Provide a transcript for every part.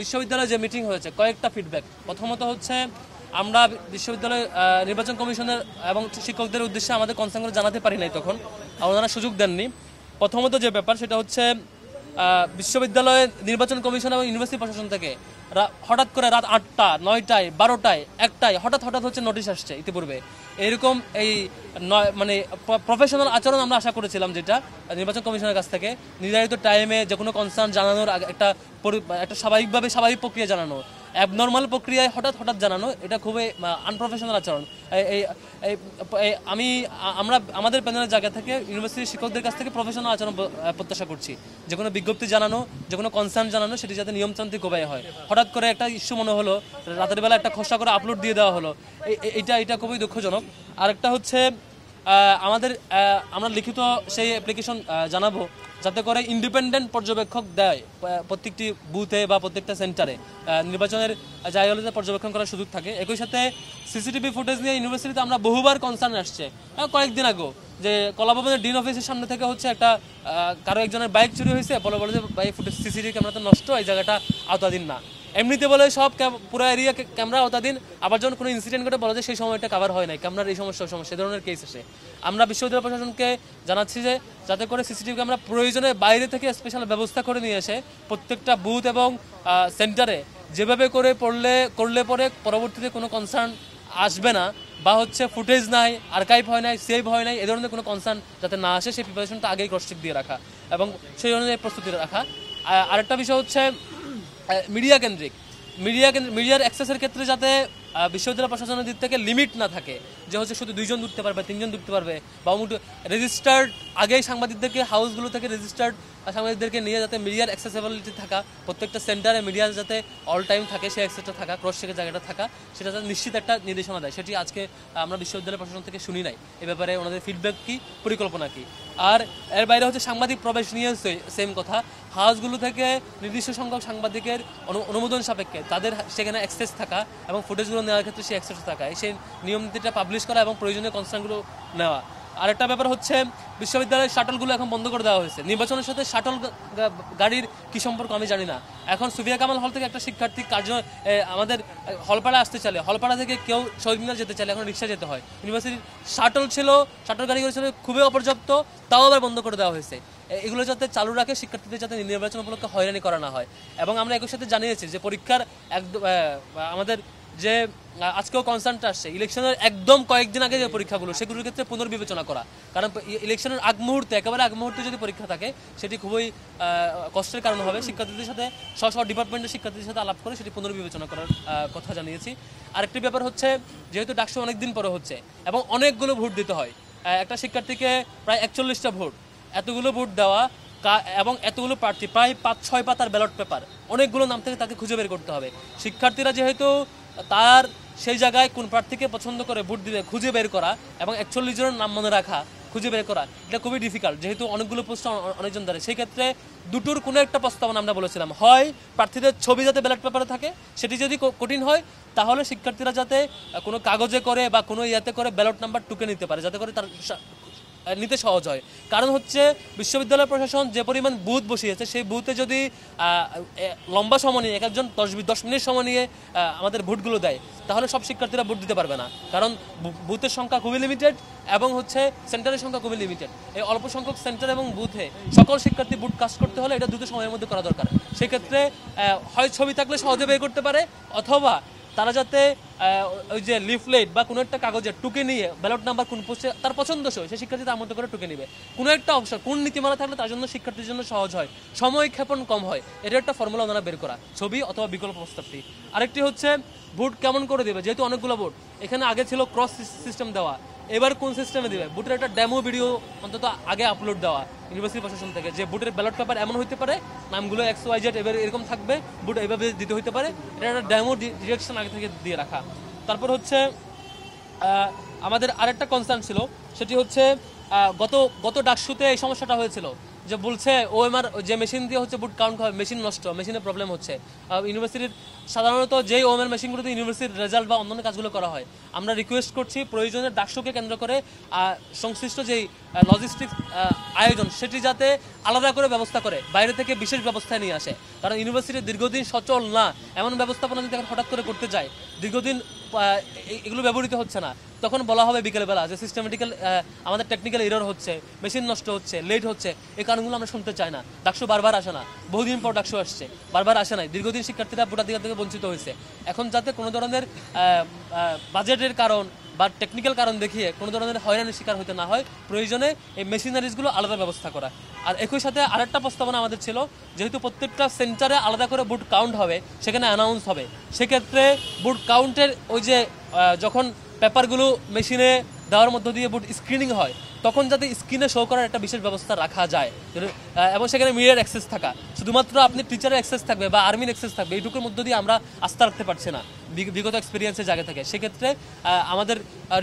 বিশ্ববিদ্যালয়ে যে মিটিং হয়েছে কয়েকটা ফিডব্যাক। প্রথমত হচ্ছে আমরা বিশ্ববিদ্যালয় নির্বাচন কমিশনের এবং শিক্ষকদের উদ্দেশ্যে আমাদের কনসার্নগুলো জানাতে পারি নাই, তখন ওনারা সুযোগ দেননি। প্রথমত যে ব্যাপার সেটা হচ্ছে বিশ্ববিদ্যালয় নির্বাচন কমিশন এবং ইউনিভার্সিটি প্রশাসন থেকে হঠাৎ করে রাত 8টা 9টায় 12টায় 1টায় হঠাৎ হচ্ছে নোটিশ আসছে। ইতিপূর্বে এরকম এই মানে প্রফেশনাল আচরণ আমরা আশা করেছিলাম, যেটা নির্বাচন কমিশনের কাছ থেকে নির্ধারিত টাইমে যে কোনো কনসার্ন জানানোর একটা স্বাভাবিক প্রক্রিয়া জানানো, অ্যাবনর্মাল প্রক্রিয়ায় হঠাৎ জানানো, এটা খুবই আনপ্রফেশনাল আচরণ। আমরা আমাদের প্যানেলের জায়গা থেকে ইউনিভার্সিটির শিক্ষকদের কাছ থেকে প্রফেশনাল আচরণ প্রত্যাশা করছি। যে কোনো বিজ্ঞপ্তি জানানো, যে কোনো কনসার্ন জানানো, সেটি যাতে নিয়মতান্ত্রিক উপায়ে হয়। হঠাৎ করে একটা ইস্যু মনে হলো, রাতের বেলা একটা খসড়া করে আপলোড দিয়ে দেওয়া হলো, এটা খুবই দুঃখজনক। আরেকটা হচ্ছে আমরা লিখিত সেই অ্যাপ্লিকেশন জানাবো যাতে করে ইন্ডিপেন্ডেন্ট পর্যবেক্ষক দেয় প্রত্যেকটি বুথে বা প্রত্যেকটা সেন্টারে, নির্বাচনের জায়গাগুলোতে পর্যবেক্ষণ করার সুযোগ থাকে। একই সাথে সিসিটিভি ফুটেজ নিয়ে ইউনিভার্সিটিতে আমরা বহুবার কনসার্ন আসছে। কয়েকদিন আগেও যে কলাভবনের ডিন অফিসের সামনে থেকে হচ্ছে একটা কারো একজনের বাইক চুরি হয়েছে, বলে যে বাইক ফুটেজ সিসিটিভি ক্যামেরাতে নষ্ট, এই জায়গাটা আওতাধীন না। এমনিতে বলে সব পুরো এরিয়া ক্যামেরা আওতাধীন, আবার যখন কোনো ইনসিডেন্ট ঘটে বলে যে সেই সময়টা কভার হয় নাই, ক্যামেরার এই সমস্যা সে ধরনের কেস আসে। আমরা বিশ্ববিদ্যালয় প্রশাসনকে জানাচ্ছি যে যাতে করে সিসিটিভি ক্যামেরা প্রয়োজনে বাইরে থেকে স্পেশাল ব্যবস্থা করে নিয়ে এসে প্রত্যেকটা বুথ এবং সেন্টারে যেভাবে করে করলে পরে পরবর্তীতে কোনো কনসার্ন আসবে না, বা হচ্ছে ফুটেজ নাই, আর্কাইভ হয় নাই, সেভ হয় নাই, এ ধরনের কোনো কনসার্ন যাতে না আসে, সেই প্রিপারেশনটা আগেই ক্রস চেক দিয়ে রাখা এবং সেই অনুযায়ী প্রস্তুতি রাখা। আরেকটা বিষয় হচ্ছে মিডিয়ার অ্যাক্সেসের ক্ষেত্রে যাতে বিশ্ববিদ্যালয় প্রশাসনের দিক থেকে লিমিট না থাকে, যে হচ্ছে শুধু 2জন ঢুকতে পারবে, 3জন ঢুকতে পারবে, বা রেজিস্টার্ড আগেই সাংবাদিকদেরকে হাউসগুলো থেকে রেজিস্টার্ড সাংবাদিকদেরকে নিয়ে যাতে মিডিয়ার অ্যাক্সেসিবিলিটি থাকা, প্রত্যেকটা সেন্টারে মিডিয়ার যাতে অল টাইম থাকে, সেই অ্যাক্সেসটা থাকা, ক্রস চেকের জায়গাটা থাকা, সেটা যাতে নিশ্চিত একটা নির্দেশনা দেয়। সেটি আজকে আমরা বিশ্ববিদ্যালয় প্রশাসন থেকে শুনি নাই। এ ব্যাপারে ওনাদের ফিডব্যাক কি, পরিকল্পনা কি। আর এর বাইরে হচ্ছে সাংবাদিক প্রবেশ নিয়ে সেম কথা, হাউসগুলো থেকে নির্দিষ্ট সংখ্যক সাংবাদিকের অনুমোদন সাপেক্ষে তাদের সেখানে অ্যাক্সেস থাকা এবং ফুটেজগুলো নেওয়ার ক্ষেত্রে সেই অ্যাক্সেস থাকা, সেই নিয়ম নীতিটা পাবলিশ করা এবং প্রয়োজনীয় কনসার্নগুলো নেওয়া। আরেকটা ব্যাপার হচ্ছে বিশ্ববিদ্যালয়ের শাটলগুলো এখন বন্ধ করে দেওয়া হয়েছে। নির্বাচনের সাথে শাটল গাড়ির কি সম্পর্ক আমি জানি না। এখন সুফিয়া কামাল হল থেকে একটা শিক্ষার্থী আমাদের হলপাড়া আসতে চাইলে, হলপাড়া থেকে কেউ শহীদ মিনার যেতে চাইলে এখন রিক্সা যেতে হয়। ইউনিভার্সিটির শাটল গাড়িগুলো ছিল খুবই অপর্যাপ্ত, তাও আবার বন্ধ করে দেওয়া হয়েছে। এগুলো যাতে চালু রাখে, শিক্ষার্থীদের যাতে নির্বাচন উপলক্ষে হয়রানি করা না হয়। এবং আমরা একই সাথে জানিয়েছি যে পরীক্ষার আমাদের যে আজকেও কনসার্নটা আসছে, ইলেকশনের একদম কয়েকদিন আগে যে পরীক্ষাগুলো, সেগুলোর ক্ষেত্রে পুনর্বিবেচনা করা। কারণ ইলেকশনের একেবারে আগ মুহূর্তে যদি পরীক্ষা থাকে, সেটি খুবই কষ্টের কারণ হবে। শিক্ষার্থীদের সাথে স্ব ডিপার্টমেন্টের শিক্ষার্থীদের সাথে আলাপ করে সেটি পুনর্বিবেচনা করার কথা জানিয়েছি। আরেকটি ব্যাপার হচ্ছে, যেহেতু ডাকসু অনেকদিন পরে হচ্ছে এবং অনেকগুলো ভোট দিতে হয়, একটা শিক্ষার্থীকে প্রায় 41টা ভোট, এতগুলো ভোট দেওয়া এবং এতগুলো প্রার্থী, প্রায় 5-6 পাতার ব্যালট পেপার, অনেকগুলো নাম থেকে তাকে খুঁজে বের করতে হবে। শিক্ষার্থীরা যেহেতু তার সেই জায়গায় কোন প্রার্থীকে পছন্দ করে ভোট দিবে খুঁজে বের করা এবং 41 জনের নাম মনে রাখা, খুঁজে বের করা, এটা খুবই ডিফিকাল্ট, যেহেতু অনেকগুলো পোস্ট অনেকজন ধরে। সেই ক্ষেত্রে দুটোর কোনো একটা প্রস্তাবনা আমরা বলেছিলাম, হয় প্রার্থীদের ছবি যাতে ব্যালট পেপারে থাকে, সেটি যদি কঠিন হয় তাহলে শিক্ষার্থীরা যাতে কোনো কাগজে করে বা কোনো ইয়াতে করে ব্যালট নাম্বার টুকে নিতে পারে, যাতে করে তার নিতে সহজ হয়। কারণ হচ্ছে বিশ্ববিদ্যালয় প্রশাসন যে পরিমাণ বুথ বসিয়েছে, সেই বুথে যদি লম্বা সময় নিয়ে একজন 10 মিনিট সময় নিয়ে আমাদের ভোটগুলো দেয়, তাহলে সব শিক্ষার্থীরা ভোট দিতে পারবে না। কারণ বুথের সংখ্যা খুবই লিমিটেড এবং হচ্ছে সেন্টারের সংখ্যা খুবই লিমিটেড। এই অল্প সংখ্যক সেন্টার এবং বুথে সকল শিক্ষার্থী বুথ কাজ করতে হলে এটা দ্রুত সময়ের মধ্যে করা দরকার। সেক্ষেত্রে হয় ছবি থাকলে সহজে বের করতে পারে, অথবা তারা যাতে ওই যে লিফলেট বা কোনো একটা কাগজে টুকে নিয়ে ব্যালট নাম্বার কোন পোস্টে তার পছন্দসই, সেই শিক্ষার্থী তার মতো করে টুকে নিবে। কোনো একটা অপশন, কোন নীতিমালা থাকলে তার জন্য শিক্ষার্থীর জন্য সহজ হয়, সময় ক্ষেপণ কম হয়, এটা একটা ফর্মুলা ওনারা বের করা, ছবি অথবা বিকল্প প্রস্তাবটি। আরেকটি হচ্ছে ভোট কেমন করে দেবে, যেহেতু অনেকগুলো ভোট, এখানে আগে ছিল ক্রস সিস্টেম দেওয়া, এবার কোন সিস্টেমে দিবে, ভোটের একটা ডেমো ভিডিও অন্তত আগে আপলোড দেওয়া ইউনিভার্সিটি প্রশাসন থেকে, যে ভোটের ব্যালট পেপার এমন হতে পারে, নামগুলো XYZ এবার এরকম থাকবে, ভোট এইভাবে দিতে হতে পারে, এটা একটা ডেমো ডিরেকশন আগে থেকে দিয়ে রাখা। তারপর হচ্ছে আমাদের আরেকটা কনসার্ন ছিল, সেটি হচ্ছে গত ডাকসুতে এই সমস্যাটা হয়েছিল যে বলছে ওএমআর যে মেশিন দিয়ে হচ্ছে বুট কাউন্ট হয়, মেশিন নষ্ট, মেশিনের প্রবলেম হচ্ছে। ইউনিভার্সিটির সাধারণত যেই ওএমআর মেশিনগুলোতে ইউনিভার্সিটির রেজাল্ট বা অন্যান্য কাজগুলো করা হয়, আমরা রিকোয়েস্ট করছি প্রয়োজনে ডাকসুকে কেন্দ্র করে সংশ্লিষ্ট যেই লজিস্টিক্স আয়োজন সেটি যাতে আলাদা করে ব্যবস্থা করে, বাইরে থেকে বিশেষ ব্যবস্থায় নিয়ে আসে। কারণ ইউনিভার্সিটি দীর্ঘদিন সচল না, এমন ব্যবস্থাপনা যদি এখন হঠাৎ করে করতে যায়, দীর্ঘদিন এগুলো ব্যবহৃত হচ্ছে না, তখন বলা হবে বিকেলবেলা যে সিস্টেমেটিক্যাল আমাদের টেকনিক্যাল এরর হচ্ছে, মেশিন নষ্ট হচ্ছে, লেট হচ্ছে। এই কারণগুলো আমরা শুনতে চাই না। ডাকসু বারবার আসে না, বহুদিন পর ডাকসু আসছে, বারবার আসে নাই। দীর্ঘদিন শিক্ষার্থীরা ভোটাধিকার থেকে বঞ্চিত হয়েছে। এখন যাতে কোনো ধরনের বাজেটের কারণ বা টেকনিক্যাল কারণ দেখিয়ে কোনো ধরনের হয়রানির শিকার হতে না হয়, প্রয়োজনে এই মেশিনারিজগুলো আলাদা ব্যবস্থা করা। আর একই সাথে আরেকটা প্রস্তাবনা আমাদের ছিল, যেহেতু প্রত্যেকটা সেন্টারে আলাদা করে বুট কাউন্ট হবে, সেখানে অ্যানাউন্স হবে, সেক্ষেত্রে বুট কাউন্টের ওই যে যখন পেপারগুলো মেশিনে দেওয়ার মধ্য দিয়ে বুট স্ক্রিনিং হয়, তখন যাতে স্ক্রিনে শো করার একটা বিশেষ ব্যবস্থা রাখা যায়, এবং সেখানে মিডিয়ার অ্যাক্সেস থাকা, শুধুমাত্র আপনি টিচারের অ্যাক্সেস থাকবে বা আর্মির অ্যাক্সেস থাকবে, এইটুকুর মধ্য দিয়ে আমরা আস্থা রাখতে পারছি না বিগত এক্সপিরিয়েন্সের জায়গা থেকে। সেক্ষেত্রে আমাদের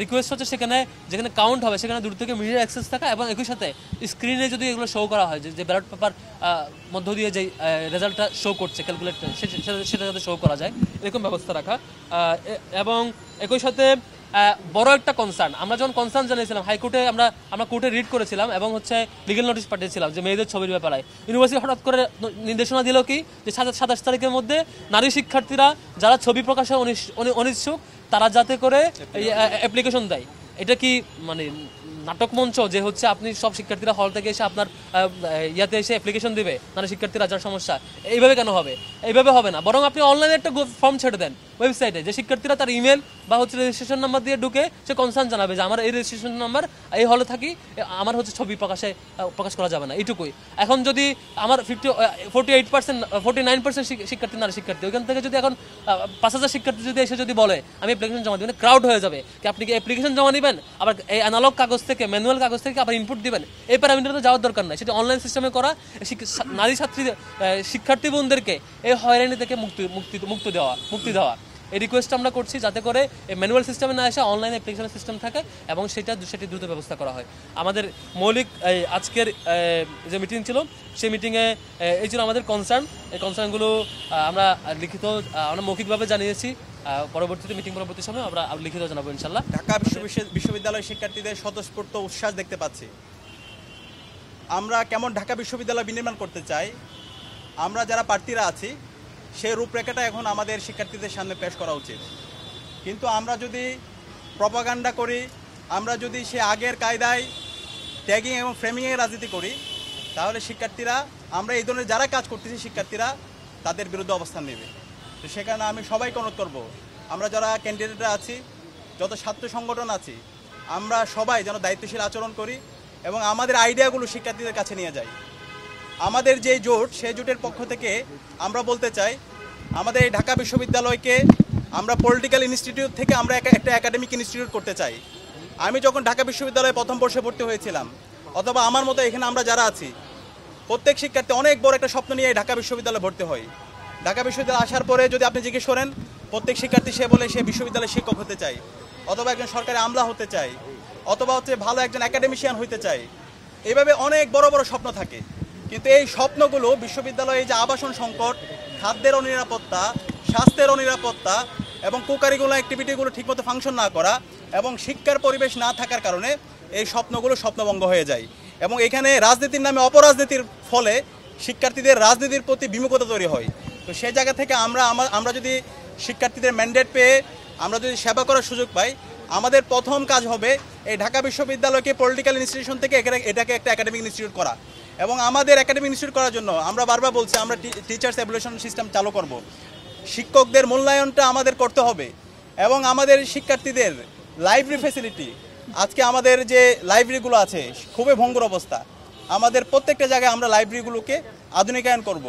রিকোয়েস্ট হচ্ছে সেখানে যেখানে কাউন্ট হবে সেখানে দূর থেকে মিডিয়ার অ্যাক্সেস থাকা, এবং একই সাথে স্ক্রিনে যদি এগুলো শো করা হয়, যে ব্যালট পেপার মধ্য দিয়ে যে রেজাল্টটা শো করছে ক্যালকুলেট, সেটা যাতে শো করা যায়, এরকম ব্যবস্থা রাখা। এবং একই সাথে বড় একটা কনসার্ন, আমরা যখন কনসার্ন জানিয়েছিলাম হাইকোর্টে, আমরা কোর্টে রিড করেছিলাম এবং হচ্ছে লিগেল নোটিশ পাঠিয়েছিলাম যে মেয়েদের ছবির ব্যাপারে ইউনিভার্সিটি হঠাৎ করে নির্দেশনা দিল কি যে 27 তারিখের মধ্যে নারী শিক্ষার্থীরা যারা ছবি প্রকাশে অনিচ্ছুক তারা যাতে করে অ্যাপ্লিকেশন দেয়। এটা কি মানে নাটক মঞ্চ যে হচ্ছে আপনি সব শিক্ষার্থীরা হল থেকে এসে আপনার ইয়াতে এসে অ্যাপ্লিকেশন দেবে নারী শিক্ষার্থীরা যার সমস্যা? এইভাবে কেন হবে? এইভাবে হবে না, বরং আপনি অনলাইনে একটা ফর্ম ছেড়ে দেন ওয়েবসাইটে, যে শিক্ষার্থীরা তার ইমেল বা হচ্ছে রেজিস্ট্রেশন নাম্বার দিয়ে ঢুকে সে কনসার্ন জানাবে যে আমার এই রেজিস্ট্রেশন নাম্বার, এই হলে থাকি, আমার হচ্ছে ছবি প্রকাশ করা যাবে না, এইটুকুই। এখন যদি আমার 49% শিক্ষার্থী নারী শিক্ষার্থী, ওইখান থেকে যদি এখন 5000 শিক্ষার্থী যদি এসে যদি বলে আমি অ্যাপ্লিকেশন জমা দিবেন, ক্রাউড হয়ে যাবে। আপনি কি অ্যাপ্লিকেশন জমা দিবেন, আবার এই অ্যানালগ কাগজ থেকে ম্যানুয়াল কাগজ থেকে আবার ইনপুট দিবেন? এই প্যারামিটারে যাওয়ার দরকার নাই, সেটা অনলাইন সিস্টেমে করা নারী শিক্ষার্থী বোনদেরকে এই হয়রানি থেকে মুক্তি দেওয়া। এই রিকোয়েস্ট আমরা করছি যাতে করে ম্যানুয়াল সিস্টেমে না এসে অনলাইন অ্যাপ্লিকেশন সিস্টেম থাকে এবং সেটি দ্রুত ব্যবস্থা করা হয়। আমাদের মৌলিক আজকের যে মিটিং ছিল সেই মিটিংয়ে এই ছিল আমাদের কনসার্ন। এই কনসার্নগুলো আমরা মৌখিকভাবে জানিয়েছি, পরবর্তীতে মিটিং পরবর্তী সময় আমরা লিখিত জানাবো ইনশাল্লাহ। ঢাকা বিশ্ববিদ্যালয় শিক্ষার্থীদের স্বতঃস্ফূর্ত উচ্ছ্বাস দেখতে পাচ্ছি। আমরা কেমন ঢাকা বিশ্ববিদ্যালয় বিনির্মাণ করতে চাই, আমরা যারা প্রার্থীরা আছি সেই রূপরেখাটা এখন আমাদের শিক্ষার্থীদের সামনে পেশ করা উচিত। কিন্তু আমরা যদি প্রপাগান্ডা করি, আমরা যদি সে আগের কায়দায় ট্যাগিং এবং ফ্রেমিংয়ের রাজনীতি করি, তাহলে শিক্ষার্থীরা, আমরা এই ধরনের যারা কাজ করতেছি শিক্ষার্থীরা তাদের বিরুদ্ধে অবস্থান নেবে। তো সেখানে আমি সবাইকে অনুরোধ করব, আমরা যারা ক্যান্ডিডেটরা আছি, যত ছাত্র সংগঠন আছি, আমরা সবাই যেন দায়িত্বশীল আচরণ করি এবং আমাদের আইডিয়াগুলো শিক্ষার্থীদের কাছে নিয়ে যাই। আমাদের যে জোট, সেই জোটের পক্ষ থেকে আমরা বলতে চাই, আমাদের এই ঢাকা বিশ্ববিদ্যালয়কে আমরা পলিটিক্যাল ইনস্টিটিউট থেকে আমরা একটা একাডেমিক ইনস্টিটিউট করতে চাই। আমি যখন ঢাকা বিশ্ববিদ্যালয়ে প্রথম বর্ষে ভর্তি হয়েছিলাম, অথবা আমার মতো এখানে আমরা যারা আছি, প্রত্যেক শিক্ষার্থী অনেক বড় একটা স্বপ্ন নিয়ে ঢাকা বিশ্ববিদ্যালয়ে ভর্তি হয়। ঢাকা বিশ্ববিদ্যালয়ে আসার পরে যদি আপনি জিজ্ঞেস করেন, প্রত্যেক শিক্ষার্থী সে বলে সে বিশ্ববিদ্যালয়ের শিক্ষক হতে চায়, অথবা একজন সরকারি আমলা হতে চায়, অথবা হচ্ছে ভালো একজন একাডেমিশিয়ান হতে চায়। এইভাবে অনেক বড় বড় স্বপ্ন থাকে, কিন্তু এই স্বপ্নগুলো বিশ্ববিদ্যালয়ে যে আবাসন সংকট, খাদ্যের অনিরাপত্তা, স্বাস্থ্যের অনিরাপত্তা এবং কোকারিকুলার অ্যাক্টিভিটিগুলো ঠিকমতো ফাংশন না করা এবং শিক্ষার পরিবেশ না থাকার কারণে এই স্বপ্নগুলো স্বপ্নভঙ্গ হয়ে যায়। এবং এখানে রাজনীতির নামে অপরাজনীতির ফলে শিক্ষার্থীদের রাজনীতির প্রতি বিমুখতা তৈরি হয়। তো সেই জায়গা থেকে আমরা যদি শিক্ষার্থীদের ম্যান্ডেট পেয়ে আমরা যদি সেবা করার সুযোগ পাই, আমাদের প্রথম কাজ হবে এই ঢাকা বিশ্ববিদ্যালয়কে পলিটিক্যাল ইনস্টিটিউশন থেকে এটাকে একটা একাডেমিক ইনস্টিটিউট করা। এবং আমাদের একাডেমিক ইনস্টিটিউট করার জন্য আমরা বারবার বলছি, আমরা টিচার্স এভ্যালুয়েশন সিস্টেম চালু করব। শিক্ষকদের মূল্যায়নটা আমাদের করতে হবে এবং আমাদের শিক্ষার্থীদের লাইব্রেরি ফ্যাসিলিটি, আজকে আমাদের যে লাইব্রেরিগুলো আছে খুবই ভঙ্গুর অবস্থা, আমাদের প্রত্যেকটা জায়গায় আমরা লাইব্রেরিগুলোকে আধুনিকায়ন করব।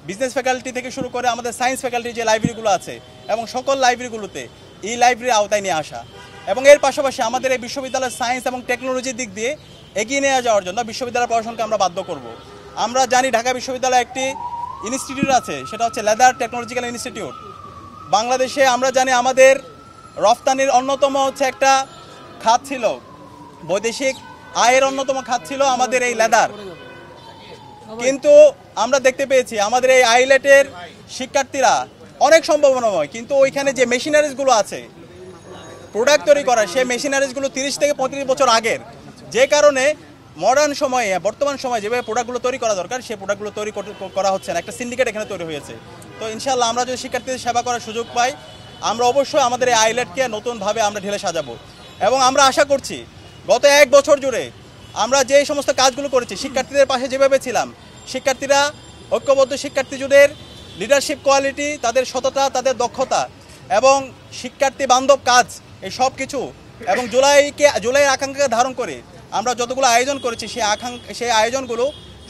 বিজনেস ফ্যাকাল্টি থেকে শুরু করে আমাদের সায়েন্স ফ্যাকাল্টি যে লাইব্রেরিগুলো আছে এবং সকল লাইব্রেরিগুলোতে এই লাইব্রেরি আওতায় নিয়ে আসা, এবং এর পাশাপাশি আমাদের এই বিশ্ববিদ্যালয়ের সায়েন্স এবং টেকনোলজির দিক দিয়ে এগিয়ে নিয়ে যাওয়ার জন্য বিশ্ববিদ্যালয় প্রশাসনকে আমরা বাধ্য করব। আমরা জানি ঢাকা বিশ্ববিদ্যালয়ে একটি ইনস্টিটিউট আছে, সেটা হচ্ছে লেদার টেকনোলজিক্যাল ইনস্টিটিউট। বাংলাদেশে আমরা জানি আমাদের রফতানির অন্যতম হচ্ছে একটা খাত ছিল, বৈদেশিক আয়ের অন্যতম খাত ছিল আমাদের এই লেদার। কিন্তু আমরা দেখতে পেয়েছি আমাদের এই আইলেটের শিক্ষার্থীরা অনেক সম্ভাবনাময়, কিন্তু ওইখানে যে মেশিনারিজগুলো আছে প্রোডাক্ট তৈরি করার, সেই মেশিনারিজগুলো 30 থেকে 35 বছর আগের, যে কারণে মডার্ন সময়ে বর্তমান সময়ে যেভাবে প্রোডাক্টগুলো তৈরি করা দরকার সেই প্রোডাক্টগুলো তৈরি করা হচ্ছে না। একটা সিন্ডিকেট এখানে তৈরি হয়েছে। তো ইনশাআল্লাহ আমরা যদি শিক্ষার্থীদের সেবা করার সুযোগ পাই, আমরা অবশ্যই আমাদের এই আইলেটকে নতুনভাবে আমরা ঢেলে সাজাবো। এবং আমরা আশা করছি গত 1 বছর জুড়ে আমরা যে সমস্ত কাজগুলো করেছি, শিক্ষার্থীদের পাশে যেভাবে ছিলাম, শিক্ষার্থীরা ঐক্যবদ্ধ শিক্ষার্থীদের লিডারশিপ কোয়ালিটি, তাদের সততা, তাদের দক্ষতা এবং শিক্ষার্থী বান্ধব কাজ, এই সব কিছু এবং জুলাইয়ের আকাঙ্ক্ষাকে ধারণ করে আমরা যতগুলো আয়োজন করেছি সেই আয়োজনগুলো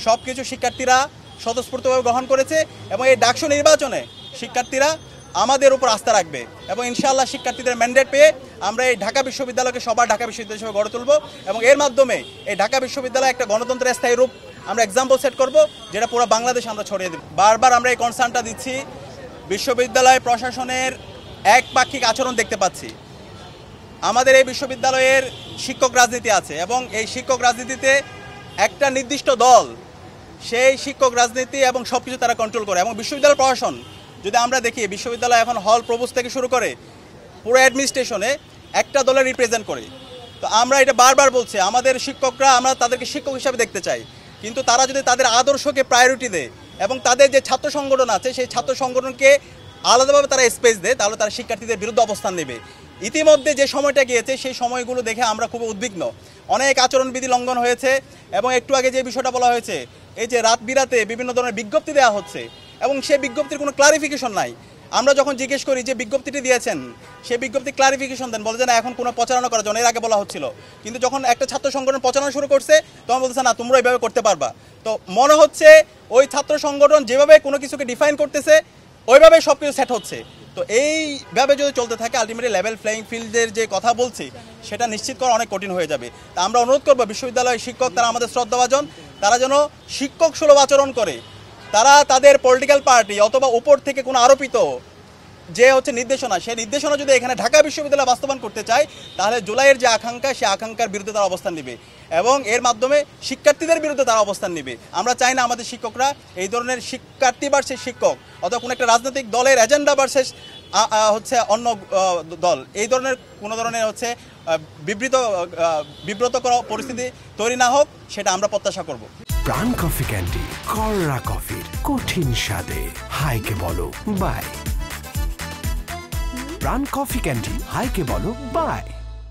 সব কিছু শিক্ষার্থীরা স্বতঃস্ফূর্তভাবে গ্রহণ করেছে। এবং এই ডাকসু নির্বাচনে শিক্ষার্থীরা আমাদের উপর আস্থা রাখবে এবং ইনশাআল্লাহ শিক্ষার্থীদের ম্যান্ডেট পেয়ে আমরা এই ঢাকা বিশ্ববিদ্যালয়কে সবার ঢাকা বিশ্ববিদ্যালয় হিসেবে গড়ে তুলব এবং এর মাধ্যমে এই ঢাকা বিশ্ববিদ্যালয় একটা গণতন্ত্রের স্থায়ী রূপ আমরা এক্সাম্পল সেট করব, যেটা পুরো বাংলাদেশে আমরা ছড়িয়ে দেব। বারবার আমরা এই কনসার্নটা দিচ্ছি, বিশ্ববিদ্যালয় প্রশাসনের একপাক্ষিক আচরণ দেখতে পাচ্ছি। আমাদের এই বিশ্ববিদ্যালয়ের শিক্ষক রাজনীতি আছে এবং এই শিক্ষক রাজনীতিতে একটা নির্দিষ্ট দল সেই শিক্ষক রাজনীতি এবং সব কিছু তারা কন্ট্রোল করে। এবং বিশ্ববিদ্যালয় প্রশাসন যদি আমরা দেখি, বিশ্ববিদ্যালয় এখন হল প্রভোস্ট থেকে শুরু করে পুরো অ্যাডমিনিস্ট্রেশনে একটা দলের রিপ্রেজেন্ট করে। তো আমরা এটা বারবার বলছি, আমাদের শিক্ষকরা, আমরা তাদেরকে শিক্ষক হিসাবে দেখতে চাই, কিন্তু তারা যদি তাদের আদর্শকে প্রায়োরিটি দেয় এবং তাদের যে ছাত্র সংগঠন আছে সেই ছাত্র সংগঠনকে আলাদাভাবে তারা স্পেস দেয়, তাহলে তারা শিক্ষার্থীদের বিরুদ্ধে অবস্থান নেবে। ইতিমধ্যে যে সময়টা গিয়েছে সেই সময়গুলো দেখে আমরা খুব উদ্বিগ্ন। অনেক আচরণবিধি লঙ্ঘন হয়েছে এবং একটু আগে যে বিষয়টা বলা হয়েছে, এই যে রাত বিরাতে বিভিন্ন ধরনের বিজ্ঞপ্তি দেওয়া হচ্ছে এবং সেই বিজ্ঞপ্তির কোনো ক্লারিফিকেশন নাই। আমরা যখন জিজ্ঞেস করি যে বিজ্ঞপ্তিটি দিয়েছেন, সেই বিজ্ঞপ্তি ক্লারিফিকেশন দেন, বলে যে না এখন কোনো প্রচারণা করার জন্য, এর আগে বলা হচ্ছিল। কিন্তু যখন একটা ছাত্র সংগঠন প্রচারণা শুরু করছে তখন বলতেছে না তোমরা এইভাবে করতে পারবা। তো মনে হচ্ছে ওই ছাত্র সংগঠন যেভাবে কোনো কিছুকে ডিফাইন করতেছে ওইভাবে সব কিছু সেট হচ্ছে। তো এইভাবে যদি চলতে থাকে আলটিমেটলি লেভেল প্লেয়িং ফিল্ডের যে কথা বলছি সেটা নিশ্চিত করা অনেক কঠিন হয়ে যাবে। তা আমরা অনুরোধ করবো বিশ্ববিদ্যালয়ের শিক্ষক, তারা আমাদের শ্রদ্ধাভাজন, তারা যেন শিক্ষক সুলভ আচরণ করে। তারা তাদের পলিটিক্যাল পার্টি অথবা উপর থেকে কোনো আরোপিত যে নির্দেশনা, সেই নির্দেশনা যদি এখানে ঢাকা বিশ্ববিদ্যালয় বাস্তবায়ন করতে চায়, তাহলে জুলাইয়ের যে আকাঙ্ক্ষা, সেই আকাঙ্ক্ষার বিরুদ্ধে তারা অবস্থান নেবে এবং এর মাধ্যমে শিক্ষার্থীদের বিরুদ্ধে তারা অবস্থান নেবে। আমরা চাই না আমাদের শিক্ষকরা এই ধরনের শিক্ষার্থী ভার্সেস শিক্ষক অথবা কোনো একটা রাজনৈতিক দলের এজেন্ডা ভার্সেস অন্য দল, এই ধরনের কোনো ধরনের বিব্রতকর পরিস্থিতি তৈরি না হোক, সেটা আমরা প্রত্যাশা করব। প্রাণ কফি ক্যান্ডি, কররা কফির কঠিন স্বাদে হাইকে বলো বাই। প্রাণ কফি ক্যান্ডি, হাইকে বলো বাই।